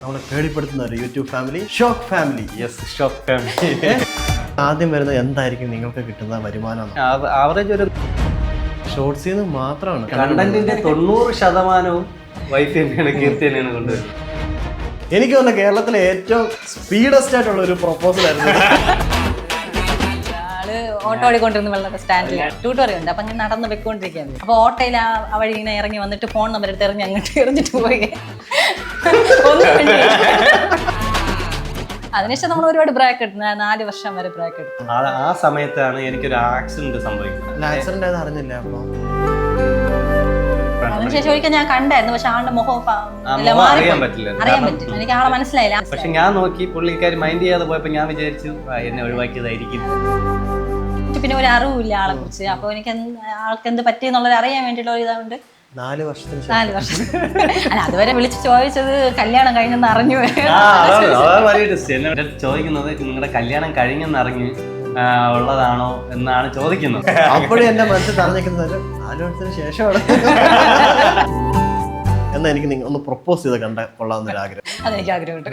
നമ്മളെ പേടിപ്പെടുത്തുന്ന ഒരു YouTube family shock family. Yes, shock family. ആദ്യം വരുന്നത് എന്തായിരിക്കും നിങ്ങൾക്ക് കിട്ടുന്ന വരുമാനം? ആവറേജ് ഒരു ഷോർട്സിൽ നിന്ന് മാത്രമാണ് കണ്ടന്റിന്റെ 90% വൈഫ് തന്നെയാണ്, കീർത്തി തന്നെയാണ് കൊണ്ടുവരുന്നത്. എനിക്ക് തോന്നുന്നു കേരളത്തിലെ ഏറ്റവും സ്പീഡസ്റ്റ് ആയിട്ടുള്ള ഒരു പ്രൊപ്പോസൽ ആയിരുന്നു. ഓട്ടോ ഓടിക്കൊണ്ടിരുന്ന വെള്ളം സ്റ്റാൻഡിൽ ട്യൂട്ടോറിയൽ ഉണ്ട്. അപ്പൊ അങ്ങനെ നടന്ന് വെക്കൊണ്ടിരിക്കുകയാണ്. അപ്പൊ ഓട്ടോയിൽ ആ വഴി ഇങ്ങനെ ഇറങ്ങി വന്നിട്ട് ഫോൺ നമ്പർ എടുത്ത് എറിഞ്ഞ് അങ്ങോട്ട് എറിഞ്ഞിട്ട് പോയി. അതിനുശേഷം നമ്മൾ ഒരുപാട് ബ്രേക്ക് എടുത്തു. 4 വർഷം വരെ ബ്രേക്ക് എടുത്തു. ആ സമയത്താണ് എനിക്കൊരു ആക്സിഡന്റ് സംഭവിക്കുന്നത്. ആക്സിഡന്റ് ആയത് അറിഞ്ഞില്ല. അപ്പൊ അതിനുശേഷം ഒരിക്കൽ ഞാൻ കണ്ടായിരുന്നു, പക്ഷെ ആളുടെ മുഖം അറിയാൻ പറ്റില്ല. എനിക്ക് ആളെ മനസ്സിലായില്ല. പക്ഷെ ഞാൻ നോക്കി, പുള്ളിക്കാരി മൈൻഡ് ചെയ്യാതെ പോയപ്പോ ഞാൻ വിചാരിച്ചു എന്നെ ഒഴിവാക്കിയതായിരിക്കും. പിന്നെ ഒരു അറിവില്ല ആളെ കുറിച്ച്. അപ്പൊ എനിക്ക് ആൾക്ക് എന്ത് പറ്റിയെന്നുള്ളത് അറിയാൻ വേണ്ടിയിട്ടുള്ള ഇതാകൊണ്ട് 4 വർഷത്തിന് 4 വർഷം അല്ല, അതുവരെ വിളിച്ച് ചോദിച്ചത് കല്യാണം കഴിഞ്ഞെന്ന് അറിഞ്ഞു. ചോദിക്കുന്നത് നിങ്ങളുടെ കല്യാണം കഴിഞ്ഞെന്ന് അറിഞ്ഞ് ഉള്ളതാണോ എന്നാണ് ചോദിക്കുന്നത്. അപ്പോഴും എന്റെ മനസ്സിൽ പറഞ്ഞിരിക്കുന്നത് 4 വർഷത്തിന് ശേഷമാണ്. എന്നാ എനിക്ക് നിങ്ങൾ ഒന്ന് പ്രൊപ്പോസ് ചെയ്ത് കണ്ട കൊള്ളാവുന്നൊരു ആഗ്രഹം. അതെനിക്ക് ആഗ്രഹമുണ്ട്.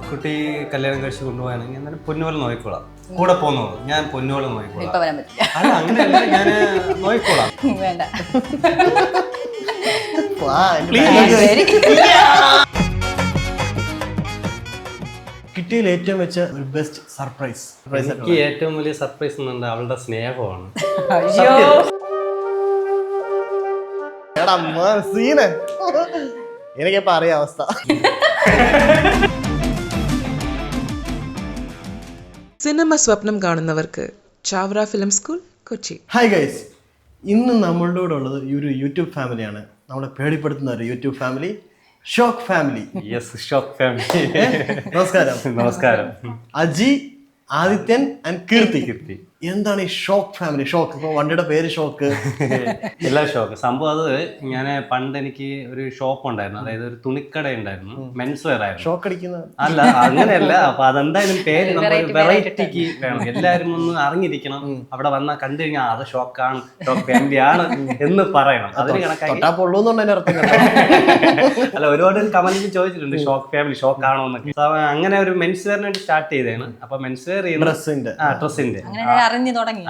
കുട്ടി കല്യാണം കഴിച്ച് കൊണ്ടുപോകാണെങ്കിൽ എന്നാലും പൊന്നുപോലെ നോക്കിക്കോളാം. കൂടെ പോകുന്നത് ഞാൻ പൊന്നുപോലെ നോക്കിക്കോളാം. ഇപ്പൊ വരാൻ പറ്റില്ല. അല്ല, അങ്ങനെയല്ല, ഞാൻ നോക്കിക്കോളാം. വേണ്ട. കിട്ടിയതിൽ ഏറ്റവും വെച്ച ഒരു ബെസ്റ്റ് സർപ്രൈസ്? എനിക്ക് ഏറ്റവും വലിയ സർപ്രൈസ് എന്നുണ്ട് അവളുടെ സ്നേഹമാണ്. എനിക്കിപ്പോ അറിയാം അവസ്ഥ. സിനിമ സ്വപ്നം കാണുന്നവർക്ക് Chavara film school, Kochi. Hi guys, ഇന്ന് നമ്മളുടെ കൂടെ ഉള്ളത് ഈ ഒരു യൂട്യൂബ് ഫാമിലിയാണ്. നമ്മളെ പേടിപ്പെടുത്തുന്ന ഒരു YouTube family, shock family. Yes, shock family. നമസ്കാരം. നമസ്കാരം. അജി, ആദിത്യൻ ആൻഡ് കീർത്തി. എന്താണ് ഈ ഷോക്ക് ഫാമിലി? ഷോക്ക്, ഇപ്പൊ വണ്ടിയുടെ പേര് ഷോക്ക്. എല്ലാ ഷോക്ക് സംഭവം അത് ഞാൻ പണ്ട് എനിക്ക് ഒരു ഷോപ്പ് ഉണ്ടായിരുന്നു, അതായത് ഒരു തുണിക്കട ഉണ്ടായിരുന്നു, മെൻസ് വെയർ ആയിരുന്നു. ഷോക്ക് അടിക്കുന്ന അല്ല, അങ്ങനെയല്ല. അപ്പൊ അതെന്തായാലും പേര് നമ്മൾ വെറൈറ്റിക്ക് വേണം, എല്ലാരും ഒന്ന് അറിഞ്ഞിരിക്കണം. അവിടെ വന്നാൽ കണ്ടു കഴിഞ്ഞാൽ അത് ഷോക്കാണ്, ഷോക്ക് ഫാമിലി ആണ് എന്ന് പറയണം. അതിന് കണക്കാക്കി അല്ല, ഒരുപാട് കമന്റിൽ ചോദിച്ചിട്ടുണ്ട് ഷോക്ക് ഫാമിലി ഷോക്ക് ആണോ എന്നൊക്കെ. അങ്ങനെ ഒരു മെൻസ് വെയറിന് വേണ്ടി സ്റ്റാർട്ട് ചെയ്തതാണ്. അപ്പൊ മെൻസ് വെയർ ഡ്രസ്സിന്റെ അറിഞ്ഞു തുടങ്ങി.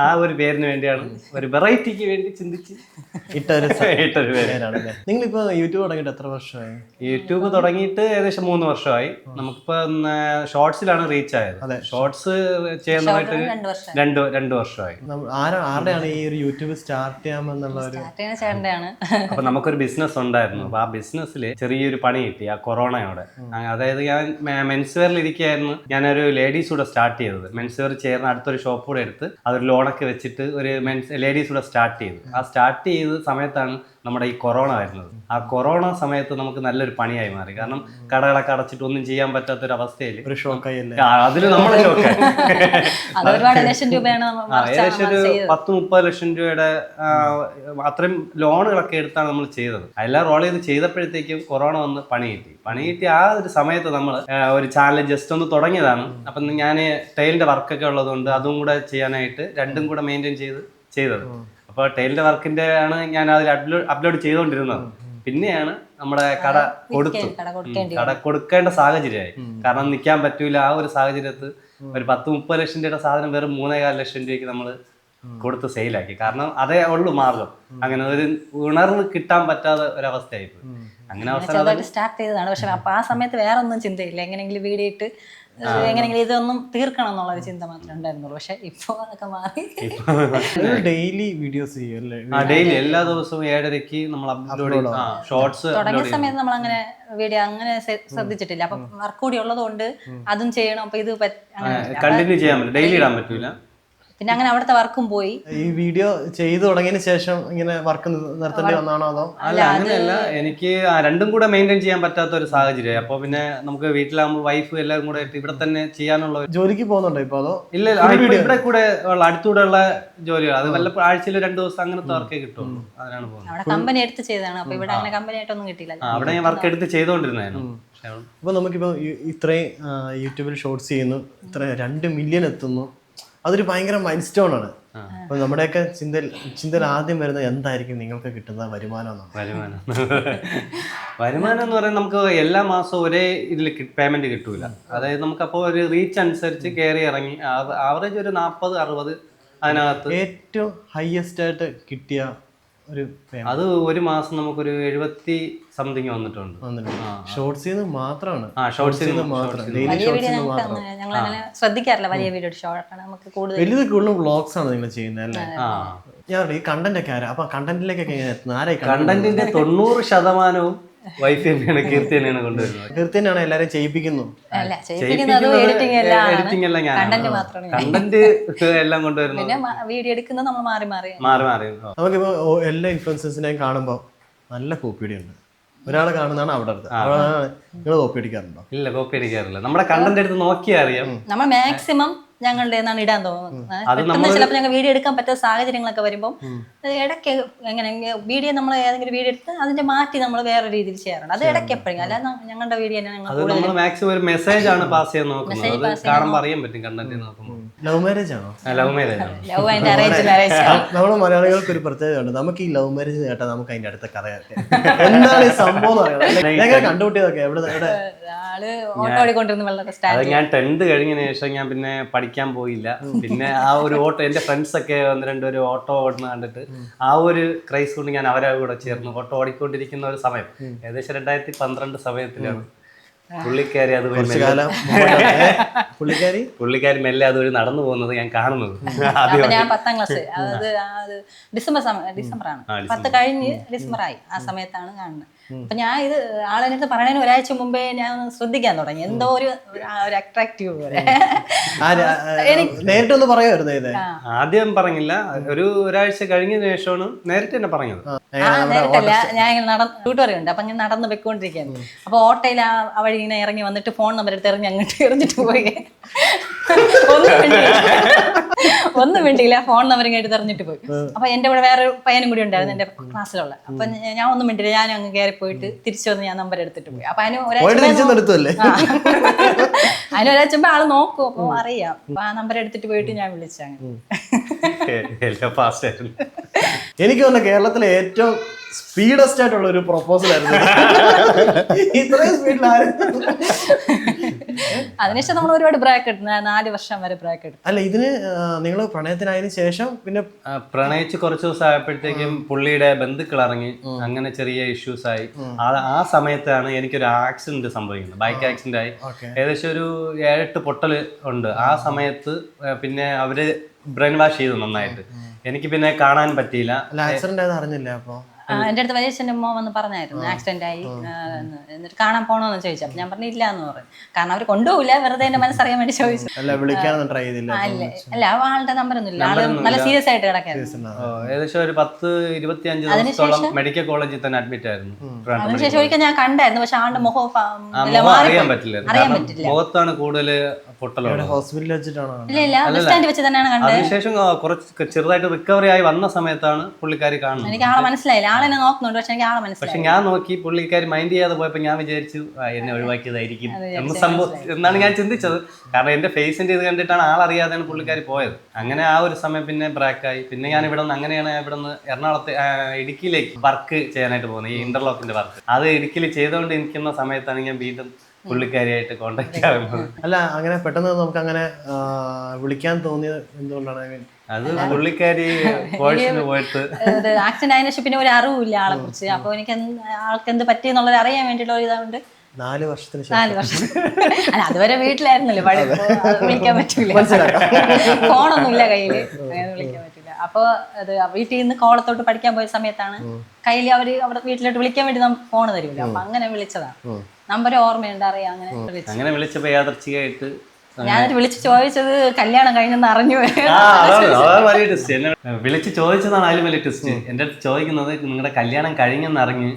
ആ ഒരു പേരിന് വേണ്ടിയാണ്, ഒരു വെറൈറ്റിക്ക് വേണ്ടി ചിന്തിച്ച് ഇട്ടൊരു പേരാണ്. നിങ്ങളിപ്പോ യൂട്യൂബ് തുടങ്ങിയിട്ട് എത്ര വർഷമായി? യൂട്യൂബ് തുടങ്ങിയിട്ട് ഏകദേശം 3 വർഷമായി. നമുക്കിപ്പോ ഷോർട്സിലാണ് റീച്ച് ആയത്. ഷോർട്സ് ചെയ്യുന്നതായിട്ട് 2 വർഷമായി. ആരുടെയാണ് ഈ ഒരു യൂട്യൂബ് സ്റ്റാർട്ട് ചെയ്യാമെന്നുള്ള ഒരു? അപ്പൊ നമുക്കൊരു ബിസിനസ് ഉണ്ടായിരുന്നു. അപ്പൊ ആ ബിസിനസ്സിൽ ചെറിയൊരു പണി കിട്ടി ആ കൊറോണയോടെ. അതായത് ഞാൻ മെൻസ് വെയറിൽ ഇരിക്കുകയായിരുന്നു. ഞാനൊരു ലേഡീസ് കൂടെ സ്റ്റാർട്ട് ചെയ്തത്. മെൻസ് വെയർ ചേർന്ന് അടുത്തൊരു ഷോപ്പ് കൂടെ എടുത്ത് അതൊരു ലോണൊക്കെ വെച്ചിട്ട് ഒരു ലേഡീസ് കൂടെ സ്റ്റാർട്ട് ചെയ്തു. ആ സ്റ്റാർട്ട് ചെയ്ത സമയത്താണ് നമ്മുടെ ഈ കൊറോണ വരുന്നത്. ആ കൊറോണ സമയത്ത് നമുക്ക് നല്ലൊരു പണിയായി മാറി. കാരണം കടകളൊക്കെ അടച്ചിട്ട് ഒന്നും ചെയ്യാൻ പറ്റാത്തൊരു അവസ്ഥയിൽ ഒരു ഷോക്കായി. അതില് നമ്മളെ ഷോക്കായി. ഏകദേശം ഒരു 10-30 ലക്ഷം രൂപയുടെ അത്രയും ലോണുകളൊക്കെ എടുത്താണ് നമ്മൾ ചെയ്തത്. എല്ലാം റോൾ ചെയ്തപ്പോഴത്തേക്കും കൊറോണ വന്ന് പണി കിട്ടി. ആ ഒരു സമയത്ത് നമ്മൾ ഒരു ചാനൽ ജസ്റ്റ് ഒന്ന് തുടങ്ങിയതാണ്. അപ്പം ഞാൻ ടൈലിന്റെ വർക്കൊക്കെ ഉള്ളതുകൊണ്ട് അതും കൂടെ ചെയ്യാനായിട്ട് രണ്ടും കൂടെ മെയിൻറ്റെയിൻ ചെയ്തത്. അപ്പോൾ ടൈലിന്റെ വർക്കിന്റെ ആണ് ഞാൻ അതിൽ അപ്ലോഡ് ചെയ്തുകൊണ്ടിരുന്നത്. പിന്നെയാണ് നമ്മുടെ കട കൊടുക്കേണ്ട സാഹചര്യമായി. കാരണം നിൽക്കാൻ പറ്റൂല. ആ ഒരു സാഹചര്യത്തിൽ ഒരു 10-30 ലക്ഷം രൂപയുടെ സാധനം വെറും 3.25 ലക്ഷം രൂപയ്ക്ക് നമ്മൾ കൊടുത്ത് സെയിലാക്കി. കാരണം അതേ ഉള്ളു മാർഗം. അങ്ങനെ ഒരു ഉണർവ് കിട്ടാൻ പറ്റാത്ത ഒരവസ്ഥയായിപ്പോയി. അങ്ങനെ അവസരം സ്റ്റാർട്ട് ചെയ്തതാണ്. പക്ഷെ അപ്പൊ ആ സമയത്ത് വേറെ ഒന്നും ചിന്തയില്ല. എങ്ങനെയെങ്കിലും വീഡിയോ ഇട്ട് എങ്ങനെയെങ്കിലും ഇതൊന്നും തീർക്കണം എന്നുള്ളൊരു ചിന്ത മാത്രമേ ഉണ്ടായിരുന്നുള്ളൂ. പക്ഷെ ഇപ്പൊ അതൊക്കെ മാറി. ഡെയിലി വീഡിയോസ് ചെയ്യല്ലേ? ഡെയിലി എല്ലാ ദിവസവും 7:30 നമ്മൾ അപ്ലോഡ് ഷോർട്സ്. തുടങ്ങിയ സമയത്ത് നമ്മൾ അങ്ങനെ വീഡിയോ അങ്ങനെ ശ്രദ്ധിച്ചിട്ടില്ല. അപ്പൊ വർക്ക് കൂടി ഉള്ളതുകൊണ്ട് അതും ചെയ്യണം. അപ്പൊ ഇത് കണ്ടിന്യൂ ചെയ്യാൻ പറ്റില്ല, ഡെയിലി ഇടാൻ പറ്റൂല. പിന്നെ അങ്ങനെ അവിടുത്തെ വർക്കും പോയി. ഈ വീഡിയോ ചെയ്തു തുടങ്ങിയതിന് ശേഷം ഇങ്ങനെ വർക്ക് നിർത്തേണ്ടി വന്നാണോ അതോ? അല്ല, അങ്ങനെയല്ല. എനിക്ക് രണ്ടും കൂടെ മെയിൻറ്റെയിൻ ചെയ്യാൻ പറ്റാത്ത ഒരു സാഹചര്യം. അപ്പൊ പിന്നെ നമുക്ക് വീട്ടിലാകുമ്പോൾ വൈഫ് എല്ലാവരും കൂടെ ഇവിടെ തന്നെ ചെയ്യാനുള്ള. ജോലിക്ക് പോകുന്നുണ്ടോ ഇപ്പൊ അതോ? ഇല്ല, ഇവിടെ കൂടെ ഉള്ള അടുത്തൂടെ ഉള്ള ജോലികൾ. അത് വല്ല ആഴ്ചയിൽ 2 ദിവസം അങ്ങനത്തെ വർക്കേ കിട്ടുള്ളൂ. അതിനാണ് പോകുന്നത്. അവിടെ കമ്പനി എടുത്ത് ചെയ്തതാണ്. അപ്പൊ ഇവിടെ അങ്ങനെ കമ്പനി ആയിട്ടൊന്നും കിട്ടിയില്ല. അവിടെ ഞാൻ വർക്ക് എടുത്ത് ചെയ്തോണ്ടിരുന്നായിരുന്നു. അപ്പൊ നമുക്കിപ്പോ ഇത്രയും യൂട്യൂബിൽ ഷോർട്സ് ചെയ്യുന്നു, ഇത്ര 2 മില്യൺ എത്തുന്നു, അതൊരു ഭയങ്കര മൈൽ സ്റ്റോൺ ആണ്. അപ്പൊ നമ്മുടെയൊക്കെ ചിന്തയിൽ ആദ്യം വരുന്നത് എന്തായിരിക്കും നിങ്ങൾക്ക് കിട്ടുന്ന വരുമാനം എന്നാണ്. വരുമാനം എന്ന് പറയുന്നത് നമുക്ക് എല്ലാ മാസവും ഒരേ ഇതിൽ പേയ്മെന്റ് കിട്ടൂല. അതായത് നമുക്കപ്പോൾ ഒരു റീച്ച് അനുസരിച്ച് കയറി ഇറങ്ങി ആവറേജ് ഒരു 40-60 അതിനകത്ത്. ഏറ്റവും ഹയസ്റ്റ് ആയിട്ട് കിട്ടിയ ഒരു അത് ഒരു മാസം നമുക്കൊരു 70 സംതിങ് വന്നിട്ടുണ്ട്. ഷോർട്സിൽ നിന്ന് മാത്രമാണ്. ഷോർട്സിൽ മാത്രം വലിയ വീഡിയോ ഞങ്ങൾ അങ്ങനെ ശ്രദ്ധിക്കാറില്ല. വലിയ വീഡിയോ ഷോർട്ടാണ് നമുക്ക് കൂടുതൽ. വലിയത് കൂടുതലും വ്ളോഗ്സ് ആണ് നിങ്ങൾ ചെയ്യുന്നത് അല്ലേ? ഞാൻ ഈ കണ്ടന്റ് ഒക്കെ അപ്പൊ കണ്ടന്റിലേക്കൊക്കെ എങ്ങനെ എത്തുന്നത്? ആരെ കണ്ടന്റിന്റെ 90% വൈഫ് തന്നെയാണ്, കീർത്തി തന്നെയാണ് കൊണ്ടുവരുന്നത്. കീർത്തി തന്നെയാണ് എല്ലാരും ചെയ്യിപ്പിക്കുന്നു. എഡിറ്റിംഗ് എല്ലാം ഞാൻ കണ്ടന്റ് എല്ലാം കൊണ്ടുവരുന്നത്. പിന്നെ വീഡിയോ എടുക്കുന്നത് നമ്മൾ മാറി മാറി മാറി നമുക്കിപ്പോ എല്ലാ ഇൻഫ്ലുവൻസേഴ്സിനെയും കാണുമ്പോൾ നല്ല കോപ്പിയടി ഉണ്ട്. ഒരാളെ കാണുന്നതാണ് അവിടെ അടുത്ത്. നിങ്ങൾ കോപ്പി അടിക്കാറുണ്ടോ? ഇല്ല, കോപ്പി അടിക്കാറില്ല. നമ്മുടെ കണ്ടന്റ് എടുത്ത് നോക്കിയാൽ അറിയാം. നമ്മൾ മാക്സിമം ഞങ്ങളുടെ എന്നാണ് ഇടാൻ തോന്നുന്നത്. ചിലപ്പോൾ ഞങ്ങൾ വീഡിയോ എടുക്കാൻ പറ്റാത്ത സാഹചര്യങ്ങളൊക്കെ വരുമ്പോൾ ഇടയ്ക്ക് എങ്ങനെ വീഡിയോ നമ്മൾ ഏതെങ്കിലും വീഡിയോ എടുത്ത് അതിന്റെ മാറ്റി നമ്മൾ വേറെ രീതിയിൽ ചെയ്യാറുണ്ട്. അത് ഇടയ്ക്ക് എപ്പോഴും. അല്ലാതെ ഞങ്ങളുടെ വീഡിയോ ഞങ്ങൾ മാക്സിമം ഒരു മെസ്സേജ് ആണ് പാസ് ചെയ്യാൻ നോക്കുന്നത്. അത് കാണുമ്പോൾ അറിയാൻ പറ്റും കണ്ടന്റ് നോക്കുമ്പോൾ. ലവ് മാരേജ് ആണോ? ലവ് മാരേജ് ആണ്. Love and arrange marriage. നമ്മുടെ മലയാളികൾക്ക് ഒരു പ്രത്യേകതയുണ്ട്. നമുക്ക് ഈ ലവ് മാരേജ് കേട്ടാൽ നമുക്ക് അതിന്റെ അടുത്ത കഥ എന്താണ് ഈ സംഭവം കണ്ടുപിട്ടിയതൊക്കെ എവിടെ? ആള് ഓട്ടോ ഓടിക്കൊണ്ടിരുന്ന വെള്ളത്തെ അത് ഞാൻ 10th കഴിഞ്ഞതിന് ശേഷം ഞാൻ പിന്നെ പഠിക്കാൻ പോയില്ല. പിന്നെ ആ ഒരു ഓട്ടോ, എന്റെ ഫ്രണ്ട്സ് ഒക്കെ 1-2 ഒരു ഓട്ടോ ഓടുന്ന കണ്ടിട്ട് ആ ഒരു ക്രൈസ് കൊണ്ട് ഞാൻ അവരെ കൂടെ ചേർന്ന് ഓട്ടോ ഓടിക്കൊണ്ടിരിക്കുന്ന ഒരു സമയം ഏകദേശം 2012 സമയത്തിലാണ് പുള്ളിക്കാരി അതുവഴി പുള്ളിക്കാരി മെല്ലെ അതുവഴി നടന്നു പോകുന്നത് ഞാൻ കാണുന്നത്. ഞാൻ 10ാം ക്ലാസ്, അത് ഡിസംബറാണ്. 10 കഴിഞ്ഞ് ഡിസംബർ ആയി. ആ സമയത്താണ് കാണുന്നത്. അപ്പൊ ഞാൻ ഇത് ആളെടുത്ത് പറയണതിന് ഒരാഴ്ച മുമ്പേ ഞാൻ ശ്രദ്ധിക്കാൻ തുടങ്ങി. എന്തോ ഒരു അട്രാക്റ്റീവ് പോലെ. നേരിട്ടൊന്ന് പറയുമായിരുന്നു ഇത്? ആദ്യം പറഞ്ഞില്ല, ഒരാഴ്ച കഴിഞ്ഞതിന് ശേഷമാണ് നേരിട്ട് തന്നെ പറഞ്ഞത്. നേരിട്ടല്ല, ഞാൻ ഇങ്ങനെ ട്യൂട്ടോറിയൽ ഉണ്ട്. അപ്പൊ ഞാൻ നടന്ന് വെക്കൊണ്ടിരിക്കുകയാണ്. അപ്പൊ ഓട്ടോയിൽ ആ വഴി ഇങ്ങനെ ഇറങ്ങി വന്നിട്ട് ഫോൺ നമ്പർ എടുത്ത് അങ്ങോട്ട് എറിഞ്ഞിട്ട് പോയി. ഒന്നും വേണ്ടിയില്ല, ഫോൺ നമ്പർ ഇങ്ങോട്ട് തെറിഞ്ഞിട്ട് പോയി. അപ്പൊ എന്റെ കൂടെ വേറെ പയ്യനും കൂടി ഉണ്ടായിരുന്നു എന്റെ ക്ലാസ്സിലുള്ള. അപ്പൊ ഞാൻ ഒന്നും വേണ്ടിയില്ല, ഞാൻ അങ്ങ് കയറി പോയിട്ട് തിരിച്ചു വന്ന് ഞാൻ നമ്പർ എടുത്തിട്ട് പോയി. അപ്പൊ അതിന് ഒരാഴ്ച മുമ്പ് ആള് നോക്കും. അപ്പൊ അറിയാം. അപ്പൊ ആ നമ്പർ എടുത്തിട്ട് പോയിട്ട് ഞാൻ വിളിച്ചു. എനിക്ക് തോന്നുന്നു കേരളത്തിലെ ഏറ്റവും സ്പീഡസ്റ്റ് ആയിട്ടുള്ള ഒരു പ്രൊപ്പോസൽ ആയിരുന്നു. ഇത്രയും സ്പീഡിൽ അതിനുശേഷം നമ്മൾ ഒരുപാട് ബ്രേക്ക് എടുത്തു. 4 വർഷം വരെ ബ്രേക്ക് എടുത്തു. അല്ല, ഇതിന് നിങ്ങൾ പ്രണയത്തിനായതിനു ശേഷം പിന്നെ പ്രണയിച്ച് കുറച്ച് ദിവസം ആയപ്പോഴത്തേക്കും പുള്ളിയുടെ ബന്ധുക്കൾ ഇറങ്ങി. അങ്ങനെ ചെറിയ ഇഷ്യൂസ് ആയി. ആ സമയത്താണ് എനിക്കൊരു ആക്സിഡന്റ് സംഭവിക്കുന്നത്. ബൈക്ക് ആക്സിഡന്റ് ആയി. ഏകദേശം ഒരു 7-8 പൊട്ടല് ഉണ്ട്. ആ സമയത്ത് പിന്നെ അവര് ബ്രെയിൻ വാഷ് ചെയ്തു നന്നായിട്ട്. എനിക്ക് പിന്നെ കാണാൻ പറ്റിയില്ല. ആക്സിഡന്റ് ആയത് അറിഞ്ഞില്ല. അപ്പൊ എൻ്റെ അടുത്ത് വലിയച്ഛൻ്റെ അമ്മ വന്ന് പറഞ്ഞായിരുന്നു ആക്സിഡന്റ് ആയി, എന്നിട്ട് കാണാൻ പോണോന്ന് ചോദിച്ചു. അപ്പൊ ഞാൻ പറഞ്ഞില്ല എന്ന് പറഞ്ഞു. കാരണം അവർ കൊണ്ടുപോകില്ല, വെറുതെ എന്റെ മനസ്സറിയാൻ വേണ്ടി ചോദിച്ചു. അല്ല, ആളുടെ നമ്പറൊന്നും ഇല്ല. ആള് നല്ല സീരിയസ് ആയിട്ട് കിടക്കായിരുന്നു. ഏകദേശം ഒരു 10-25 ദിവസത്തോളം മെഡിക്കൽ കോളേജിൽ തന്നെ അഡ്മിറ്റ് ആയിരുന്നു. അതിനുശേഷം ഒരിക്കൽ ഞാൻ കണ്ടായിരുന്നു. പക്ഷെ ആളുടെ മുഖം അറിയാൻ പറ്റില്ല. മുഖത്താണ് കൂടുതൽ പൊട്ടലുള്ളത്. ഹോസ്പിറ്റലിൽ വെച്ചിട്ടാണോ? ഇല്ല, ബസ് സ്റ്റാൻഡ് വെച്ച് തന്നെയാണ് കണ്ടത്. അതിനുശേഷം കുറച്ച് ചെറുതായിട്ട് റിക്കവറി ആയി വന്ന സമയത്താണ് പുള്ളിക്കാരി കാണുന്നത്. എനിക്ക് ആളെ മനസ്സിലായില്ല. ആളെന്നെ നോക്കുന്നുണ്ട്, പക്ഷെ എനിക്ക് ആളെ മനസ്സിലായി. പക്ഷെ ഞാൻ നോക്കി, പുള്ളിക്കാരി മൈൻഡ് ചെയ്യാതെ പോയപ്പോ ഞാൻ വിചാരിച്ചു എന്നെ ഒഴിവാക്കിയതായിരിക്കും എന്നാണ് ഞാൻ ചിന്തിച്ചത്. കാരണം എന്റെ ഫേസിന്റെ ഇത് കണ്ടിട്ടാണ് ആളറിയാതെയാണ് പുള്ളിക്കാരി പോയത്. അങ്ങനെ ആ ഒരു സമയം പിന്നെ ബ്രേക്കായി. പിന്നെ ഞാൻ ഇവിടെ നിന്ന് അങ്ങനെയാണ് എറണാകുളത്ത് ഇടുക്കിയിലേക്ക് വർക്ക് ചെയ്യാനായിട്ട് പോകുന്നത്. ഈ ഇന്റർലോക്കിന്റെ വർക്ക് അത് ഇടുക്കിയിൽ ചെയ്തുകൊണ്ട് ഇരിക്കുന്ന സമയത്താണ് ഞാൻ വീണ്ടും പുള്ളിക്കാരിയായിട്ട് കോണ്ടാക്ട് ആകുന്നത്. അല്ല, അങ്ങനെ പെട്ടെന്ന് നമുക്ക് അങ്ങനെ വിളിക്കാൻ തോന്നിയത് എന്തുകൊണ്ടാണ്? അത് പുള്ളിക്കാരി പോയിട്ട് ആക്സിഡന്റ് ആയതിനു ശേഷം പിന്നെ ഒരു അറിവില്ല ആളെ കുറിച്ച്. അപ്പൊ എനിക്ക് ആൾക്ക് എന്ത് പറ്റിയെന്നുള്ളത് അറിയാൻ വേണ്ടിയിട്ടുള്ള ഇതുകൊണ്ട് 4 വർഷത്തിന് 4 വർഷം. അല്ല, അതുവരെ വീട്ടിലായിരുന്നല്ലോ. വിളിക്കാൻ പറ്റൂല, ഫോണൊന്നും ഇല്ല കയ്യില്, അങ്ങനെ വിളിക്കാൻ പറ്റില്ല. അപ്പൊ അത് വീട്ടിൽ നിന്ന് കോളത്തോട്ട് പഠിക്കാൻ പോയ സമയത്താണ് കയ്യിൽ അവര് അവിടെ വീട്ടിലോട്ട് വിളിക്കാൻ വേണ്ടി ഫോൺ തരൂല. അപ്പൊ അങ്ങനെ വിളിച്ചതാണ്. നമ്പർ ഓർമ്മയുണ്ട്, അറിയാം. അങ്ങനെ വിളിച്ചപ്പോ യാദർച്ഛികമായിട്ട് ഞാനൊരു വിളിച്ച് ചോദിച്ചത് കല്യാണം കഴിഞ്ഞെന്ന് അറിഞ്ഞു. വിളിച്ച് ചോദിച്ചതാണ് അതിലും വലിയ ടെസ്റ്റ്. എന്റെ അടുത്ത് ചോദിക്കുന്നത് നിങ്ങളുടെ കല്യാണം കഴിഞ്ഞെന്ന് അറിഞ്ഞ്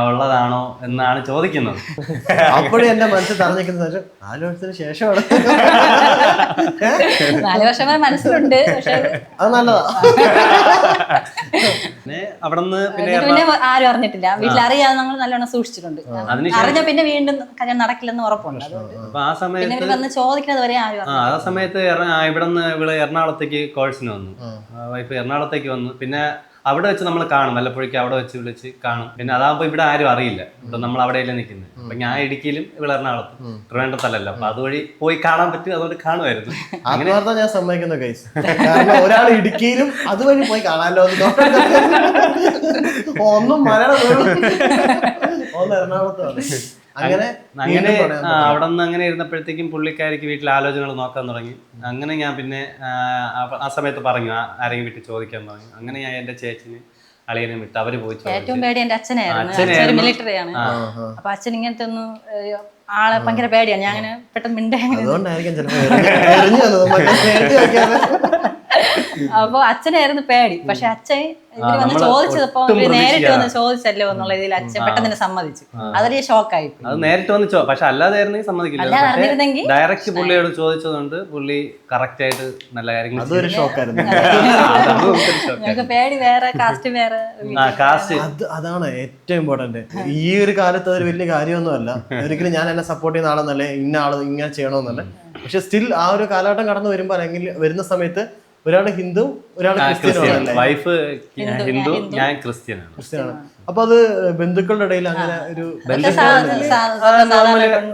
ഉള്ളതാണോ എന്നാണ് ചോദിക്കുന്നത്. അപ്പോഴും എന്റെ മനസ്സിൽ തറഞ്ഞിരിക്കുന്നത് 4 വർഷത്തിന് ശേഷമാണ്. 4 വർഷം വരെ മനസ്സിലുണ്ട്, പക്ഷെ അത് നല്ലതാ. പിന്നെ അവിടെ നിന്ന് പിന്നെ പിന്നെ ആരും അറിഞ്ഞിട്ടില്ല. വീട്ടിൽ അറിയാതെ നമ്മൾ നല്ലോണം സൂക്ഷിച്ചിട്ടുണ്ട്. അറിഞ്ഞ പിന്നെ വീണ്ടും കല്യാണം നടക്കില്ലെന്ന് ഉറപ്പുണ്ട്. അതുകൊണ്ട് അപ്പൊ ആ സമയത്ത് പിന്നെ ഇവര് വന്ന് ചോദിക്കുന്നത് വരെ ആരും അറിഞ്ഞില്ല. ആ സമയത്ത് ഇവിടെ നിന്ന് ഇവള് എറണാകുളത്തേക്ക് കോഴ്സിന് വന്നു. വൈഫ് എറണാകുളത്തേക്ക് വന്നു. പിന്നെ അവിടെ വെച്ച് നമ്മൾ കാണും, വല്ലപ്പോഴേക്കും അവിടെ വെച്ച് വിളിച്ച് കാണും. പിന്നെ അതാകുമ്പോ ഇവിടെ ആരും അറിയില്ല, ഇവിടെ നമ്മൾ അവിടെയല്ലേ നിൽക്കുന്നത്. അപ്പൊ ഞാൻ ഇടുക്കിയിലും ഇവിടെ എറണാകുളത്തും, ട്രിവാൻഡ്രത്തല്ലല്ലോ. അപ്പൊ അതുവഴി പോയി കാണാൻ പറ്റും, അതുകൊണ്ട് കാണുമായിരുന്നു. ആത്മാർത്ഥം ഞാൻ സമ്മതിക്കുന്ന കേസ്. കാരണം ഒരാൾ ഇടുക്കിയിലും അതുവഴി പോയി കാണാമല്ലോ. ഒന്നും മലയാളം ഒന്ന് എറണാകുളത്താണ്. അങ്ങനെ അവിടെ നിന്ന് അങ്ങനെ ഇരുന്നപ്പോഴത്തേക്കും പുള്ളിക്കാരിക്ക് വീട്ടിൽ ആലോചനകൾ നോക്കാൻ തുടങ്ങി. അങ്ങനെ ഞാൻ പിന്നെ ആ സമയത്ത് പറഞ്ഞു ആരെങ്കിലും വീട്ടിൽ ചോദിക്കാൻ പറഞ്ഞു. അങ്ങനെ ഞാൻ എന്റെ ചേച്ചിന് അളിയനെ വിട്ട് അവര് പോയി. ഏറ്റവും പേടി എന്റെ അച്ഛനായിരുന്നു. അച്ഛൻ മിലിറ്ററി ആണ്. അപ്പൊ അച്ഛൻ ഇങ്ങനത്തെ ഒന്നും ആളെ ഭയങ്കര പേടിയാണ്. ഞാൻ അങ്ങനെ പെട്ടെന്ന് മിണ്ടേ. അപ്പൊ അച്ഛനായിരുന്നു പേടി. പക്ഷെ അച്ഛൻ ഇവര് വന്ന് ചോദിച്ചപ്പോ നേരിട്ട് വന്ന് ചോദിച്ചല്ലോ എന്നുള്ള ഇതിൽ അച്ഛൻ പെട്ടെന്ന് സമ്മതിച്ചു. അതൊരു ഷോക്കായി. അത് നേരിട്ട് വന്ന് പക്ഷെ അല്ലാതായിരുന്നെങ്കിൽ സമ്മതിക്കില്ല. ഡയറക്റ്റ് പുള്ളിയോട് ചോദിച്ചതുകൊണ്ട് പുള്ളി കറക്റ്റ് ആയിട്ട് നല്ല കാര്യങ്ങൾ. അതൊരു ഷോക്കായിരുന്നു. ഞങ്ങൾക്ക് പേടി വേറെ, കാസ്റ്റ് വേറെ. അതാണ് ഏറ്റവും ഇമ്പോർട്ടന്റ്. ഈ ഒരു കാലത്ത് അതൊരു വലിയ കാര്യമൊന്നുമല്ല. ഒരിക്കലും ഞാൻ എന്നെ സപ്പോർട്ട് ചെയ്യുന്ന ആളെന്നല്ലേ, ഇന്ന ആള് ഇങ്ങനെ ചെയ്യണമെന്നല്ലേ. പക്ഷെ സ്റ്റിൽ ആ ഒരു കാലഘട്ടം കടന്നു വരുമ്പോ അല്ലെങ്കിൽ വരുന്ന സമയത്ത് ഒരാള് ഹിന്ദു, ഒരാള് ക്രിസ്ത്യനാണ്. വൈഫ് ഹിന്ദു, ഞാൻ ക്രിസ്ത്യനാണ്. അപ്പൊ അത് ബന്ധുക്കളുടെ ഇടയിൽ അങ്ങനെ ഒരു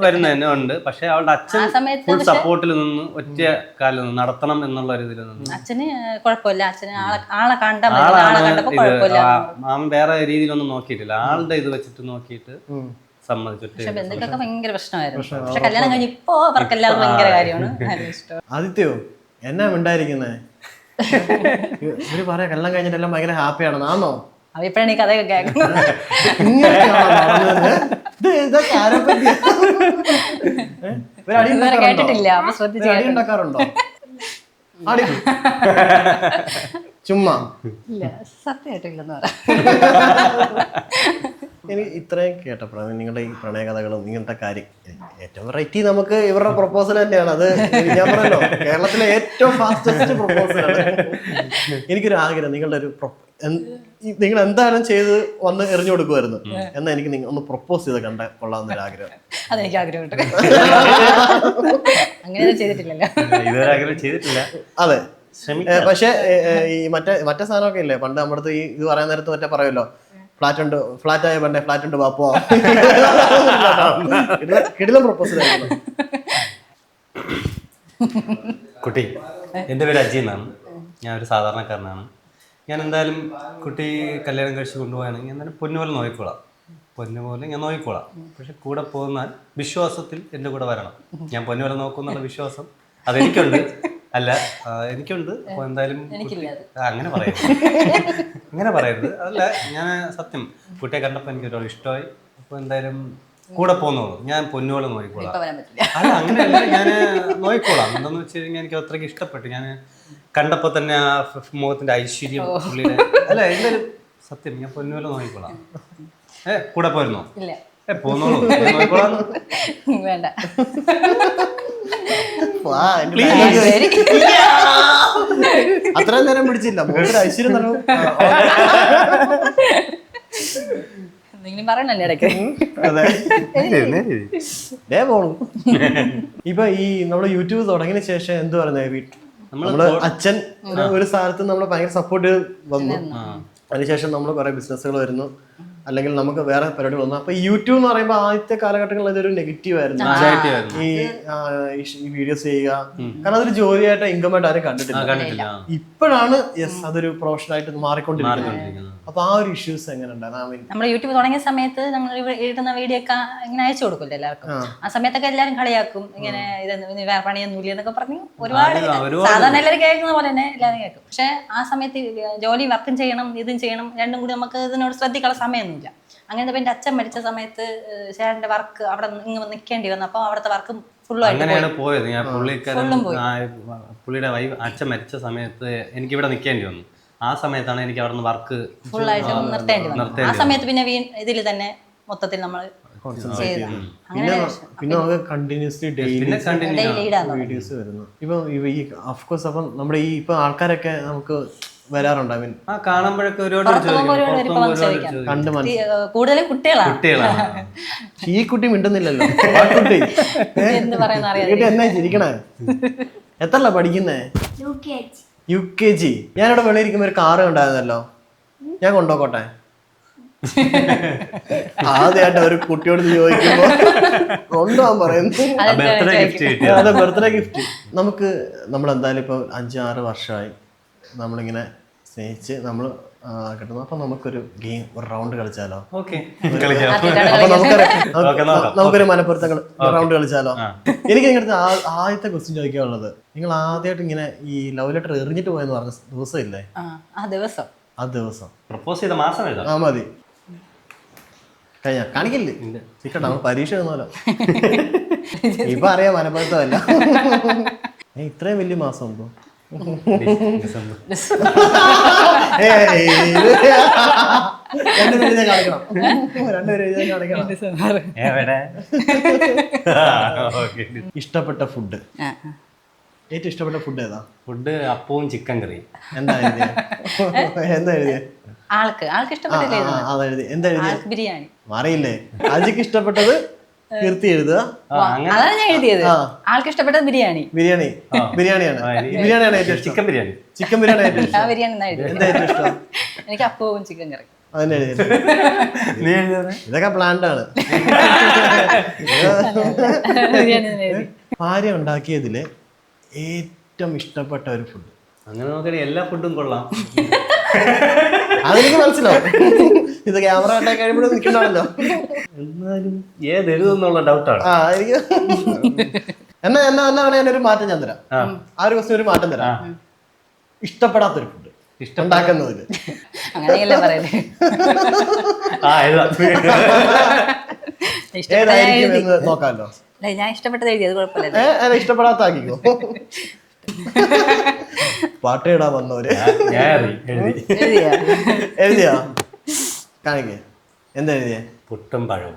വരുന്ന തന്നെ ഉണ്ട്. പക്ഷെ അവളുടെ അച്ഛൻ ഫുൾ സപ്പോർട്ടിൽ നിന്ന് ഒറ്റ കാലിൽ നിന്ന് നടത്തണം എന്നുള്ള ഒരു ഇതിൽ നിന്ന്. അച്ഛന് കുഴപ്പമില്ല. അച്ഛന് ആളെ കണ്ടപ്പോ കുഴപ്പമില്ല. മാമൻ വേറെ രീതിയിലൊന്നും നോക്കിയിട്ടില്ല. ആളുടെ ഇത് വെച്ചിട്ട് നോക്കിയിട്ട് സമ്മതിച്ചിട്ട്. പക്ഷെ ബന്ധുക്കൾക്ക് ഭയങ്കര പ്രശ്നമായിരുന്നു. പക്ഷെ കല്യാണം കഴിഞ്ഞ് ഇപ്പൊ അവർക്ക് എല്ലാവർക്കും ഭയങ്കര കാര്യമാണ്. ആദിത്യോ എന്നാ മിണ്ടായിരിക്കുന്നേ? ഇവര് പറയാ കല്യാണം കഴിഞ്ഞിട്ടെല്ലാം ഭയങ്കര ഹാപ്പിയാണെന്ന്. ആണോ? അഭിപ്രായം ഈ കഥയൊക്കെ കേൾക്കുന്നത് കേട്ടിട്ടില്ല. അപ്പൊ ശ്രദ്ധിച്ച് അടി ഉണ്ടാക്കാറുണ്ടോ? ചുമ്മാ ഇല്ല, സത്യമായിട്ടില്ലെന്ന് പറയാം. എനിക്ക് ഇത്രയും കേട്ടപ്പോഴാണ് നിങ്ങളുടെ ഈ പ്രണയകഥകളും ഇങ്ങനത്തെ കാര്യം ഏറ്റവും വെറൈറ്റി നമുക്ക് ഇവരുടെ പ്രൊപ്പോസൽ തന്നെയാണ്. അത് ഞാൻ പറഞ്ഞല്ലോ, കേരളത്തിലെ ഏറ്റവും ഫാസ്റ്റസ്റ്റ് പ്രൊപ്പോസലാണ്. എനിക്കൊരു ആഗ്രഹം, നിങ്ങളുടെ ഒരു നിങ്ങൾ എന്തായാലും ചെയ്ത് വന്ന് എറിഞ്ഞു കൊടുക്കുമായിരുന്നു. എന്നാ എനിക്ക് ഒന്ന് പ്രൊപ്പോസ് ചെയ്ത് കണ്ട കൊള്ളാവുന്നൊരു ആഗ്രഹം. അതെനിക്ക് ആഗ്രഹമുണ്ട്. അങ്ങനെ ചെയ്തിട്ടില്ലല്ലോ, ഇതുവരെ ആഗ്രഹം ചെയ്തിട്ടില്ല. അതെ, പക്ഷെ ഈ മറ്റേ സാധനമൊക്കെ ഇല്ലേ, പണ്ട് നമ്മുടെ അടുത്ത് ഈ ഇത് പറയാൻ നേരത്ത് മറ്റേ പറയുമല്ലോ, ഫ്ലാറ്റ് ആയ പണ്ടേ ഫ്ലാറ്റ് ഉണ്ട് വാപ്പോ. കിടിലം പ്രൊപ്പോസൽ ആയിരുന്നു. കുട്ടി, എൻ്റെ പേര് അജി എന്നാണ്. ഞാൻ ഒരു സാധാരണക്കാരനാണ്. ഞാൻ എന്തായാലും കുട്ടി കല്യാണം കഴിച്ച് കൊണ്ടുപോവുകയാണെങ്കിൽ എന്തായാലും പൊന്നുപോലെ നോക്കിക്കോളാം. പൊന്നുപോലെ ഞാൻ നോക്കിക്കോളാം. പക്ഷെ കൂടെ പോകുന്നാൽ വിശ്വാസത്തിൽ എൻ്റെ കൂടെ വരണം. ഞാൻ പൊന്നുപോലെ നോക്കുന്നുള്ള വിശ്വാസം അതെനിക്കുണ്ട്. അല്ല, എനിക്കുണ്ട്. അപ്പോൾ എന്തായാലും അങ്ങനെ പറയരുത്, അങ്ങനെ പറയരുത്. അതല്ല, ഞാൻ സത്യം കുട്ടിയെ കണ്ടപ്പോൾ എനിക്ക് ഒരുപാട് ഇഷ്ടമായി. അപ്പോൾ എന്തായാലും കൂടെ പോകുന്നുള്ളൂ. ഞാൻ പൊന്നുപോലെ നോക്കിക്കോളാം. അല്ല, അങ്ങനെയല്ല, ഞാൻ നോക്കിക്കോളാം. എന്താണെന്ന് വെച്ച് കഴിഞ്ഞാൽ എനിക്ക് അത്രയ്ക്ക് ഇഷ്ടപ്പെട്ടു. ഞാൻ കണ്ടപ്പോൾ തന്നെ ആ മുഖത്തിന്റെ ഐശ്വര്യം പുള്ളിയുടെ. അല്ല, എന്തായാലും സത്യം ഞാൻ പൊന്നുപോലെ നോക്കിക്കോളാം. കൂടെ പോയിരുന്നോ? പോന്നോളൂ, നോക്കിക്കോളാം. വേണ്ട, അത്രയും നേരം പിടിച്ചില്ല. ഐശ്വര്യം എന്തെങ്കിലും പറയണല്ലേ ഇടയ്ക്ക്. പോണു. ഇപ്പൊ ഈ നമ്മുടെ യൂട്യൂബ് തുടങ്ങിയ ശേഷം എന്ത് പറയുന്നത്, നമ്മള് അച്ഛൻ ഒരു സ്ഥലത്ത് നമ്മള് ഭയങ്കര സപ്പോർട്ട് വന്നു. അതിനുശേഷം നമ്മൾ കുറെ ബിസിനസ്സുകൾ വരുന്നു, അല്ലെങ്കിൽ നമുക്ക് വേറെ പരിപാടി വന്നു. അപ്പൊ യൂട്യൂബ് എന്ന് പറയുമ്പോൾ ആദ്യത്തെ കാലഘട്ടങ്ങളിൽ അതൊരു നെഗറ്റീവ് ആയിരുന്നു. ഈ വീഡിയോസ് ചെയ്യുക, കാരണം അതൊരു ജോലിയായിട്ട് ഇൻകമായിട്ട് ആരും കണ്ടിട്ടില്ല. ഇപ്പോഴാണ് അതൊരു പ്രൊഫഷൻ ആയിട്ട് മാറിക്കൊണ്ടിരിക്കുന്നത്. അപ്പൊ ആ ഒരു ഇഷ്യൂസ് എങ്ങനെ ഉണ്ടായിരുന്നു? നമ്മുടെ യൂട്യൂബ് തുടങ്ങിയ സമയത്ത് നമ്മൾ ഇടുന്ന വീഡിയോ ഒക്കെ ഇങ്ങനെ അയച്ചു കൊടുക്കില്ല എല്ലാവർക്കും. ആ സമയത്തൊക്കെ എല്ലാവരും കളിയാക്കും, ഇങ്ങനെ ഇതൊന്നും വേറെ പണിയൊന്നുമില്ല എന്നൊക്കെ പറഞ്ഞു. ഒരുപാട് സാധാരണ എല്ലാവരും കേൾക്കുന്ന പോലെ തന്നെ എല്ലാവരും കേൾക്കും. പക്ഷെ ആ സമയത്ത് ജോലി വർക്കും ചെയ്യണം, ഇതും ചെയ്യണം, രണ്ടും കൂടി നമുക്ക് ഇതിനോട് ശ്രദ്ധിക്കാനുള്ള സമയമൊന്നുമില്ല. അങ്ങനെ പിന്നെ അച്ഛൻ മരിച്ച സമയത്ത് ചേട്ടന്റെ വർക്ക് അവിടെ ഇങ്ങനെ നിൽക്കേണ്ടി വന്നു. അപ്പൊ അവിടുത്തെ വർക്ക് അങ്ങനെയാണ് പോയത്. ഞാൻ പുള്ളിയുടെ അച്ഛൻ മരിച്ച സമയത്ത് എനിക്ക് ഇവിടെ നിൽക്കേണ്ടി വന്നു. ആ സമയത്താണ് എനിക്ക് അവിടെ നിന്ന് വർക്ക് ഫുള്ളായിട്ട് നിർത്തേണ്ടി വന്നു. ആ സമയത്ത് പിന്നെ ഇതിൽ തന്നെ മൊത്തത്തിൽ നമ്മൾ പിന്നെ കണ്ടിന്യൂസ്ലി വീഡിയോസ് വരുന്നു. ഇപ്പൊ ഈ ഓഫ്കോഴ്സ് അപ്പം നമ്മുടെ ഈ ഇപ്പൊ ആൾക്കാരൊക്കെ നമുക്ക് വരാറുണ്ട്? ഐ മീൻ കാണുമ്പോഴൊക്കെ ഒരുപാട് പുറത്ത് പോകുമ്പോൾ ഒരുപാട് പേര് ഇപ്പൊ വന്ന് ചോദിക്കാം. കണ്ട് കൂടുതലും കുട്ടികളാണ്. കുട്ടികളാണ്. ഈ കുട്ടി മിണ്ടുന്നില്ലല്ലോ. ആ കുട്ടി എന്ത് പറയുന്ന അറിയാം. കുട്ടി എന്നാ ചിരിക്കണേ? എത്രല്ല പഠിക്കുന്നേ? UKG. ഞാനിവിടെ വെളിയിരിക്കുമ്പോ ഒരു കാറ് കണ്ടായിരുന്നല്ലോ, ഞാൻ കൊണ്ടുപോക്കോട്ടെ? ആദ്യമായിട്ട് ഒരു കുട്ടിയോട് ചോദിക്കുമ്പോ കൊണ്ടുപോകാൻ പറയുന്നു. അതെ, ബർത്ത്ഡേ ഗിഫ്റ്റ്. നമുക്ക് നമ്മളെന്തായാലും ഇപ്പൊ 5-6 വർഷമായി നമ്മളിങ്ങനെ സ്നേഹിച്ച് നമ്മൾ കിട്ടുന്നു. അപ്പൊ നമുക്കൊരു ഗെയിം, ഒരു റൗണ്ട് കളിച്ചാലോ? അപ്പൊ നമുക്കൊരു മനപ്പുറത്തങ്ങൾ റൗണ്ട് കളിച്ചാലോ? എനിക്ക് നിങ്ങളുടെ ആദ്യത്തെ ക്വസ്റ്റ്യൻ ചോദിക്കാനുള്ളത്, നിങ്ങൾ ആദ്യമായിട്ട് ഇങ്ങനെ ഈ ലവ് ലെറ്റർ എറിഞ്ഞിട്ട് പോയെന്ന് പറഞ്ഞ ദിവസം ഇല്ലേ? ആ ദിവസം പ്രപ്പോസ് ചെയ്ത മാസം എഴുതാം. ആ മതി, കഴിഞ്ഞ കാണിക്കില്ലേ? ചിക്കട്ടോ, നമ്മൾ പരീക്ഷ എഴുതുന്നല്ലോ. ഇപ്പൊ അറിയാം മനപ്പുറത്തല്ല. ഇത്രയും വലിയ മാസം ഉണ്ടോ? രണ്ടുപേരും കാണിക്കണം. ഇഷ്ടപ്പെട്ട ഫുഡ്, ഏറ്റവും ഇഷ്ടപ്പെട്ട ഫുഡ് ഏതാ? ഫുഡ് അപ്പവും ചിക്കൻ കറിയും. എന്താ എഴുതിയ? എന്താ എഴുതിയ? ആൾക്ക് ഇഷ്ടപ്പെട്ടില്ലേ? അതെഴുതി. എന്താ എഴുതിയ? ബിരിയാണി. അറിയില്ലേ? അജിക്ക് ഇഷ്ടപ്പെട്ടത് കീർത്തി എഴുതുക. അതാണ് ഞാൻ എഴുതിയത്. ആൾക്ക് ഇഷ്ടപ്പെട്ടത് ബിരിയാണി. ബിരിയാണിയാണ്. ബിരിയാണിയാണ് ഏറ്റവും ഇഷ്ടം. ചിക്കൻ ബിരിയാണി. ചിക്കൻ ബിരിയാണി ഏറ്റവും ഇഷ്ടം. ബിരിയാണി എന്താ ഏറ്റവും ഇഷ്ടം? എനിക്ക് അപ്പവും ചിക്കൻ കറി. അതന്നെ എഴുതിയത്. ഇതൊക്കെ പ്ലാൻഡ് ആണ്. ഭാര്യ ഉണ്ടാക്കിയതില് ഏറ്റവും ഇഷ്ടപ്പെട്ട ഒരു ഫുഡ്. അങ്ങനെ നോക്കണേ എല്ലാ ഫുഡും കൊള്ളാം. അതെനിക്ക് മനസ്സിലാവും. ഇത് ക്യാമറ ഉണ്ടാക്കി കഴിയുമ്പോഴും നിൽക്കണമല്ലോ. എന്നാലും ഏത് എഴുതുന്നുള്ള ഡൗട്ടാണ്. എനിക്ക് എന്നാ ഞാനൊരു മാറ്റം ഞാൻ തരാം. ആ ഒരു ക്വസ്റ്റ്യൻ ഒരു മാറ്റം തരാം. ഇഷ്ടപ്പെടാത്തൊരു ഫുഡ് ഉണ്ടാക്കുന്നതില്. അങ്ങനെയല്ലേ പറയല്. ഏതായിരിക്കും എന്ന് നോക്കാമല്ലോ. ഞാൻ ഇഷ്ടപ്പെട്ടത് എഴുതി, അത് കുഴപ്പമില്ല. ഇഷ്ടപ്പെടാത്ത ആക്കിക്കോ. പാട്ട് ഇടാൻ വന്നവര് എഴുതിയാ? കാണിക്കേ, എന്താ എഴുതിയേ? പുട്ടും പഴവും.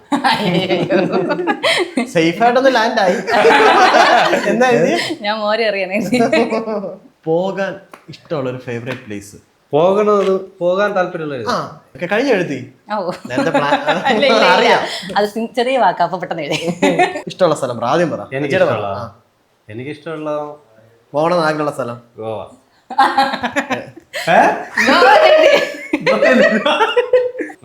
സേഫ് ആയിട്ടൊന്ന് ലാൻഡ് ആയി. എന്താ എഴുതിയ? ഞാൻ മോര് അറിയണേ. പോകാൻ ഇഷ്ടമുള്ള ഒരു ഫേവറേറ്റ് പ്ലേസ്. പോകാൻ താല്പര്യമുള്ള കഴിഞ്ഞ എഴുതി. അറിയാം, അത് ചെറിയ വാക്കാ, അപ്പൊ പെട്ടെന്ന് എഴുതി. ഇഷ്ടമുള്ള സ്ഥലം ആദ്യം പറ. എനിക്കിഷ്ടമുള്ള പോകണം ആഗ്രഹമുള്ള സ്ഥലം ഗോവ.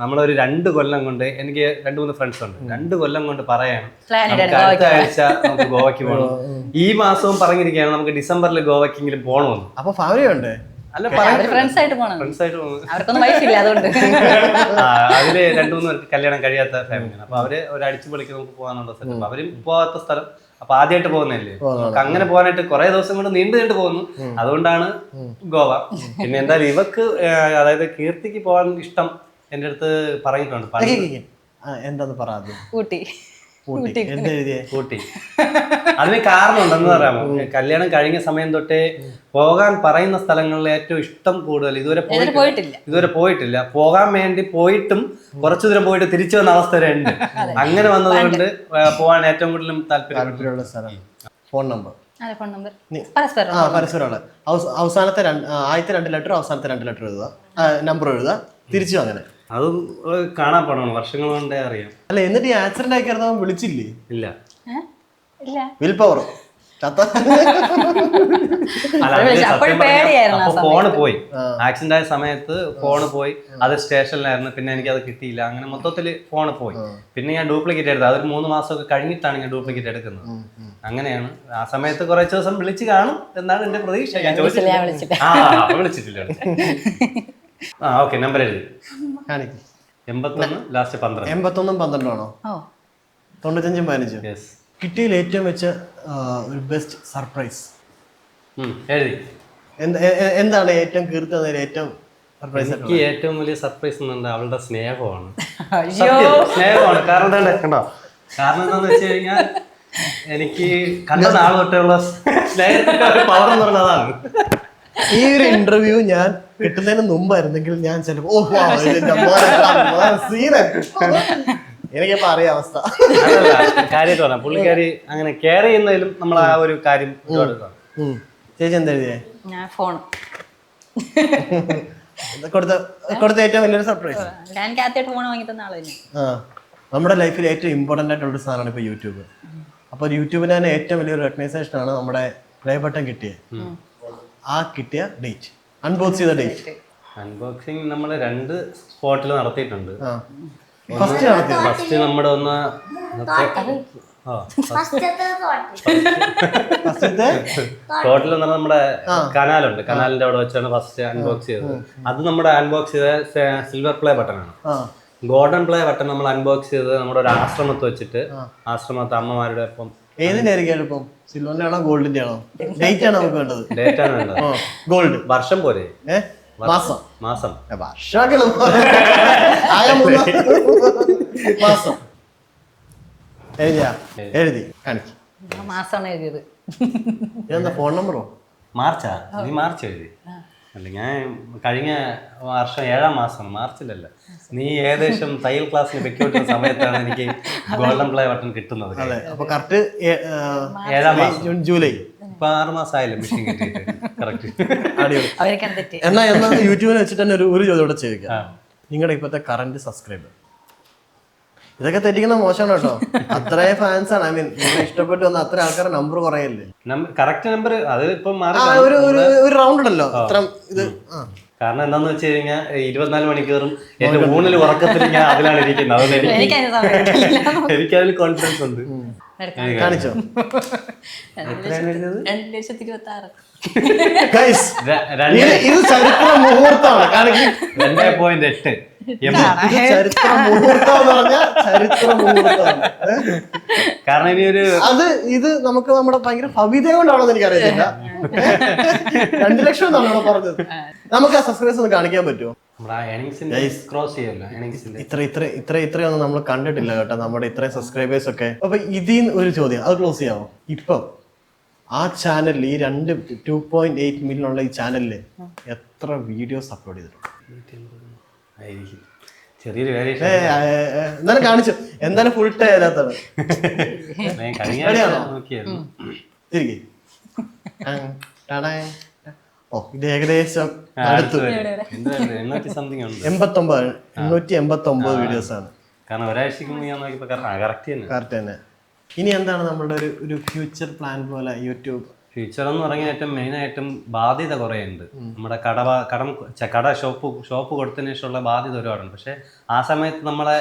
നമ്മളൊരു 2 കൊല്ലം കൊണ്ട്, എനിക്ക് 2-3 ഫ്രണ്ട്സ് ഉണ്ട്, 2 കൊല്ലം കൊണ്ട് പറയാണ് അടുത്ത ആഴ്ച നമുക്ക് ഗോവയ്ക്ക് പോകണം. ഈ മാസവും പറഞ്ഞിരിക്കുകയാണ് നമുക്ക് ഡിസംബറിൽ ഗോവയ്ക്കെങ്കിലും പോകണമെന്ന്. അപ്പൊ ഫാമിലി ഉണ്ട്? അല്ല, ഫ്രണ്ട്സ് ആയിട്ട് പോകണം. അവർക്കൊന്നും വൈഫില്ല, അതുകൊണ്ട്. അതില് 2-3 പേർക്ക് കല്യാണം കഴിയാത്ത ഫാമിലിയാണ്. അപ്പൊ അവര് ഒരു അടിച്ചു പൊളിക്ക് നമുക്ക് പോകാനുള്ള സെറ്റപ്പ്. അവരും പോകാത്ത സ്ഥലം, അപ്പൊ ആദ്യമായിട്ട് പോകുന്നതല്ലേ, അങ്ങനെ പോകാനായിട്ട് കുറെ ദിവസം കൊണ്ട് നീണ്ടു പോകുന്നു. അതുകൊണ്ടാണ് ഗോവ. പിന്നെ എന്തായാലും ഇവക്ക്, അതായത് കീർത്തിക്ക് പോകാൻ ഇഷ്ടം എന്റെ അടുത്ത് പറഞ്ഞിട്ടുണ്ട്. എന്താന്ന് പറയാ? ഊട്ടി. ഊട്ടി. അതിന് കാരണം ഉണ്ടെന്ന് പറയാമോ? കല്യാണം കഴിഞ്ഞ സമയം തൊട്ടേ പോകാൻ പറയുന്ന സ്ഥലങ്ങളിൽ ഏറ്റവും ഇഷ്ടം കൂടുതൽ ഇതുവരെ പോയിട്ടില്ല. പോകാൻ വേണ്ടി പോയിട്ടും കുറച്ചു ദൂരം പോയിട്ട് തിരിച്ചു വന്ന അവസ്ഥ വരെ ഉണ്ട്. അങ്ങനെ വന്നതുകൊണ്ട് പോകാൻ ഏറ്റവും കൂടുതലും താല്പര്യമുള്ള സ്ഥലം. ഫോൺ നമ്പർ പരസ്പരം അവസാനത്തെ ആദ്യത്തെ 2 ലെറ്റർ അവസാനത്തെ 2 ലെറ്റർ എഴുതുക, നമ്പർ എഴുതുക, തിരിച്ചു. അങ്ങനെ അതും കാണാൻ പോണം, വർഷങ്ങൾ കൊണ്ടേ അറിയാം. അല്ല, എന്നിട്ട് ഈ ആക്സിഡന്റ് ആയി കിടന്നവൻ വിളിച്ചില്ലേ? ഇല്ല. Will power. ഫോണ് പോയി, ആക്സിഡന്റ് ആയ സമയത്ത് ഫോണ് പോയി. അത് സ്റ്റേഷനിലായിരുന്നു, പിന്നെ എനിക്ക് അത് കിട്ടിയില്ല. അങ്ങനെ മൊത്തത്തില് ഫോണ് പോയി. പിന്നെ ഞാൻ ഡ്യൂപ്ലിക്കേറ്റ് എടുത്തത്, അതൊരു 3 മാസമൊക്കെ കഴിഞ്ഞിട്ടാണ് ഞാൻ ഡ്യൂപ്ലിക്കേറ്റ് എടുക്കുന്നത്. അങ്ങനെയാണ്. ആ സമയത്ത് കുറച്ച് ദിവസം വിളിച്ച് കാണും എന്നാണ് എന്റെ പ്രതീക്ഷ. ഞാൻ വിളിച്ചിട്ടില്ല. ഓക്കെ, നമ്പർ എഴുതി. 81 ലാസ്റ്റ് 12. 81 12 ആണോ? 95 15. കിട്ടിയതിൽ ഏറ്റവും വെച്ച ഒരു ബെസ്റ്റ് സർപ്രൈസ് എഴുതി. എന്താണ് ഏറ്റവും കീർത്തി ഏറ്റവും സർപ്രൈസ്? എനിക്ക് ഏറ്റവും വലിയ സർപ്രൈസ് എന്ന് അവളുടെ സ്നേഹമാണ്. സ്നേഹമാണ്. കാരണം എന്താണെന്ന് വെച്ച് കഴിഞ്ഞാൽ എനിക്ക് കണ്ട നാൾ തൊട്ടുള്ള സ്നേഹത്തിന്റെ പവർ എന്ന് പറഞ്ഞത് അതാണ്. ഈ ഒരു ഇന്റർവ്യൂ ഞാൻ കിട്ടുന്നതിന് മുമ്പായിരുന്നെങ്കിൽ ഞാൻ ചിലപ്പോ എനിക്കിപ്പോ അറിയാം അവസ്ഥ. കാര്യമായിട്ട് പറഞ്ഞ പുള്ളിക്കാരി അങ്ങനെ കെയർ ചെയ്യുന്നതിലും നമ്മൾ ആ ഒരു കാര്യം. ചേച്ചി എന്താ എഴുതിയേ? കൊടുത്ത ഏറ്റവും വലിയൊരു സർപ്രൈസ്. എനിക്ക് ആദ്യമായിട്ട് ഫോൺ വാങ്ങി തന്ന ആള് തന്നെ. നമ്മുടെ ലൈഫിൽ ഏറ്റവും ഇമ്പോർട്ടൻ്റ് ആയിട്ടുള്ളൊരു സാധനമാണ് ഇപ്പോൾ യൂട്യൂബ്. അപ്പോൾ യൂട്യൂബിന് തന്നെ ഏറ്റവും വലിയൊരു റെക്കഗ്നൈസേഷൻ ആണ് നമ്മുടെ പ്ലേ ബട്ടൺ കിട്ടിയത്. ആ കിട്ടിയ ഡേറ്റ്, അൺബോക്സ് ചെയ്ത ഡേറ്റ്. അൺബോക്സിങ് നമ്മൾ 2 സ്പോട്ടിൽ നടത്തിയിട്ടുണ്ട്. ഫസ്റ്റ് നമ്മുടെ ഒന്ന് ടോട്ടൽ നമ്മുടെ കനാലുണ്ട്, കനാലിന്റെ അവിടെ വെച്ചാണ് ഫസ്റ്റ് അൺബോക്സ് ചെയ്തത്. അത് നമ്മുടെ അൺബോക്സ് ചെയ്ത സിൽവർ പ്ലേ ബട്ടൺ ആണ്. ഗോൾഡൻ പ്ലേ ബട്ടൺ നമ്മൾ അൺബോക്സ് ചെയ്തത് നമ്മുടെ ഒരു ആശ്രമത്ത് വെച്ചിട്ട്, ആശ്രമത്തെ അമ്മമാരുടെ ഒപ്പം. ഏതിന്റെ ആയിരിക്കും എളുപ്പം, സിൽവറിന്റെ ആണോ ഗോൾഡിന്റെ ആണോ? ഡേറ്റ് ആണ് നമുക്ക് വേണ്ടത്. ഡേറ്റ് ആണ് വേണ്ടത്. ഗോൾഡ് വർഷം പോരെ? മാസം മാസം മാസം എഴുതി കാണിക്കും. മാസമാണ് എഴുതിയത്. ഇതെന്താ ഫോൺ നമ്പറോ? മാർച്ചാ? നീ മാർച്ച് എഴുതി അല്ല, ഞാൻ കഴിഞ്ഞ വർഷം 7-ാം മാസം, മാർച്ചിലല്ല. നീ ഏകദേശം തയ്യൽ ക്ലാസ്സിന് വെക്കോട്ടുന്ന സമയത്താണ് എനിക്ക് ഗോൾഡൻ പ്ലേ ബട്ടൺ കിട്ടുന്നത്. അതെ, അപ്പൊ കറക്റ്റ് 7-ാം മാസം, ജൂലൈ. ഇപ്പൊ 6 മാസം ആയില്ലേ മെഷീൻ കിട്ടിയിട്ട്. കറക്റ്റ്. എന്നാ യൂട്യൂബിൽ വെച്ചിട്ട് തന്നെ ഒരു ചോദ്യം കൂടെ ചോദിക്കാം. നിങ്ങളുടെ ഇപ്പോഴത്തെ കറന്റ് സബ്സ്ക്രൈബർ, ഇതൊക്കെ തെറ്റിക്കുന്ന മോശമാണ് കേട്ടോ. അത്രയും ഫാൻസ് ആണ്. ഐ മീൻ നിങ്ങൾ ഇഷ്ടപ്പെട്ട് വന്ന അത്ര ആൾക്കാരുടെ നമ്പർ കുറയല്ലേ? കറക്റ്റ് നമ്പർ അത് ഇപ്പൊ ഒരു റൗണ്ട് ഉണ്ടല്ലോ അത്ര ഇത്. കാരണം എന്താന്ന് വെച്ച് കഴിഞ്ഞാൽ 24 മണിക്കൂറും എന്റെ ഊണിൽ ഉറക്കത്തിൽ ഞാൻ അതിലാണ് ഇരിക്കുന്നത്. അതുകൊണ്ട് എനിക്കതിൽ കോൺഫിഡൻസ് ഉണ്ട്. കാണിച്ചോ? 2,26,000. ഇത് ചരിത്ര മുഹൂർത്തമാണ്. 2.8 ചരിത്ര മുഹൂർത്തം എന്ന് പറഞ്ഞാൽ ചരിത്ര മുഹൂർത്തമാണ്. കാരണം ഇനിയൊരു ഇത് നമുക്ക് നമ്മുടെ ഭയങ്കര ഭവ്യത കൊണ്ടാണെന്ന് എനിക്കറിയത്തില്ല. 2 ലക്ഷം എന്നാണ് പറഞ്ഞത്. നമുക്ക് ആ സബ്സ്ക്രൈബേഴ്സ് ഒന്ന് കാണിക്കാൻ പറ്റുമോ? ഇത്രയൊന്നും നമ്മൾ കണ്ടിട്ടില്ല കേട്ടോ, നമ്മുടെ ഇത്രയും സബ്സ്ക്രൈബേഴ്സ് ഒക്കെ. അപ്പൊ ഇതിൽ ഒരു ചോദ്യം, അത് ക്ലോസ് ചെയ്യാമോ? ഇപ്പം ആ ചാനലിൽ ഈ 2.8 മില്യൺ ഉള്ള ഈ ചാനലില് എത്ര വീഡിയോസ് അപ്ലോഡ് ചെയ്തിട്ടുണ്ട്? ചെറിയൊരു വേരിയേഷൻ എന്തായാലും കാണിച്ചു. എന്തായാലും ഫുൾ ടൈം അതിനകത്താണ്. ഓ, ഇത് ഏകദേശം 889 വീഡിയോസ് ആണ്. കാരണം ഒരാഴ്ചക്ക് കറക്റ്റ് തന്നെ. ഇനി എന്താണ് നമ്മളുടെ ഒരു ഫ്യൂച്ചർ പ്ലാൻ പോലെ യൂട്യൂബ്? ഫ്യൂച്ചർ എന്ന് പറഞ്ഞാൽ ഏറ്റവും മെയിനായിട്ടും ബാധ്യത കുറേ ഉണ്ട്. നമ്മുടെ കട ഷോപ്പ് കൊടുത്തതിന് ശേഷമുള്ള ബാധ്യത ഒരുപാടുണ്ട്. പക്ഷേ ആ സമയത്ത് നമ്മളെ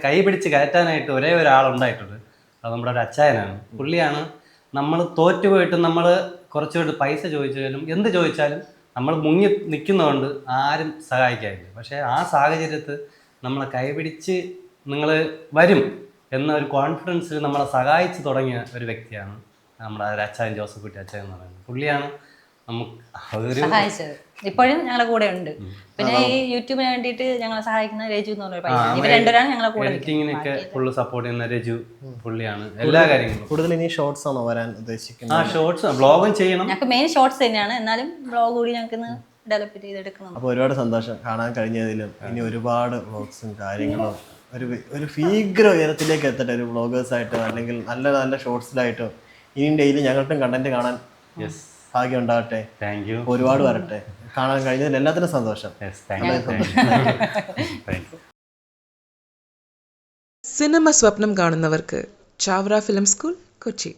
കൈ പിടിച്ച് കയറ്റാനായിട്ട് ഒരേ ഒരാളുണ്ടായിട്ടുണ്ട്. അത് നമ്മുടെ ഒരു അച്ചായനാണ്. പുള്ളിയാണ് നമ്മൾ തോറ്റുപോയിട്ട് നമ്മൾ കുറച്ചുകൂടി പൈസ ചോദിച്ചാലും എന്ത് ചോദിച്ചാലും നമ്മൾ മുങ്ങി നിൽക്കുന്നതുകൊണ്ട് ആരും സഹായിക്കാറില്ല. പക്ഷേ ആ സാഹചര്യത്തിൽ നമ്മളെ കൈപിടിച്ച് നിങ്ങൾ വരും എന്ന ഒരു കോൺഫിഡൻസിൽ നമ്മളെ സഹായിച്ച് തുടങ്ങിയ ഒരു വ്യക്തിയാണ് നമ്മുടെ അച്ചായൻ, ജോസഫ് കുട്ടി അച്ചായൻ എന്ന് പറയുന്നത്. പുള്ളിയാണ് നമുക്ക് സഹായിച്ചത്. ഇപ്പോഴും ഞങ്ങളുടെ കൂടെ ഉണ്ട്. പിന്നെ ഈ യൂട്യൂബിന് വേണ്ടിയിട്ട് ഞങ്ങളെ സഹായിക്കുന്ന രജു എന്ന് പറഞ്ഞ പയ്യൻ. ഇവർ രണ്ടുപേരാണ് ഞങ്ങളെ കൂടെ. എഡിറ്റിങ്ങിനൊക്കെ ഫുള്ള് സപ്പോർട്ട് ചെയ്യുന്ന രജു പുള്ളിയാണ്. എല്ലാ കാര്യങ്ങളും. കൂടുതൽ ഇനി ഷോർട്സ് ആണോ വരാൻ ഉദ്ദേശിക്കുന്നത്? ഷോർട്സ്, വ്ളോഗും ചെയ്യണം. ഞങ്ങൾക്ക് മെയിൻ ഷോർട്സ് തന്നെയാണ്, എന്നാലും വ്ളോഗ് കൂടി ഞങ്ങൾക്ക് ഡെവലപ്പ് ചെയ്തെടുക്കണം. അപ്പോൾ ഒരുപാട് സന്തോഷം കാണാൻ കഴിഞ്ഞതിലും. ഇനി ഒരുപാട് വ്ളോഗ്സും കാര്യങ്ങളും ഒരു ഭീകര ഉയരത്തിലേക്ക് എത്തട്ടെ, ഒരു വ്ളോഗേഴ്സായിട്ടോ അല്ലെങ്കിൽ നല്ല നല്ല ഷോർട്സിലായിട്ടോ. ഇനിയും ഡെയിലി ഞങ്ങൾക്കും കണ്ടന്റ് കാണാൻ ഭാഗ്യം ഉണ്ടാകട്ടെ. ഒരുപാട് വരട്ടെ. കാണാൻ കഴിഞ്ഞതിൽ എല്ലാത്തിനും സന്തോഷം. സിനിമ സ്വപ്നം കാണുന്നവർക്ക് ചാവറ ഫിലിം സ്കൂൾ, കൊച്ചി.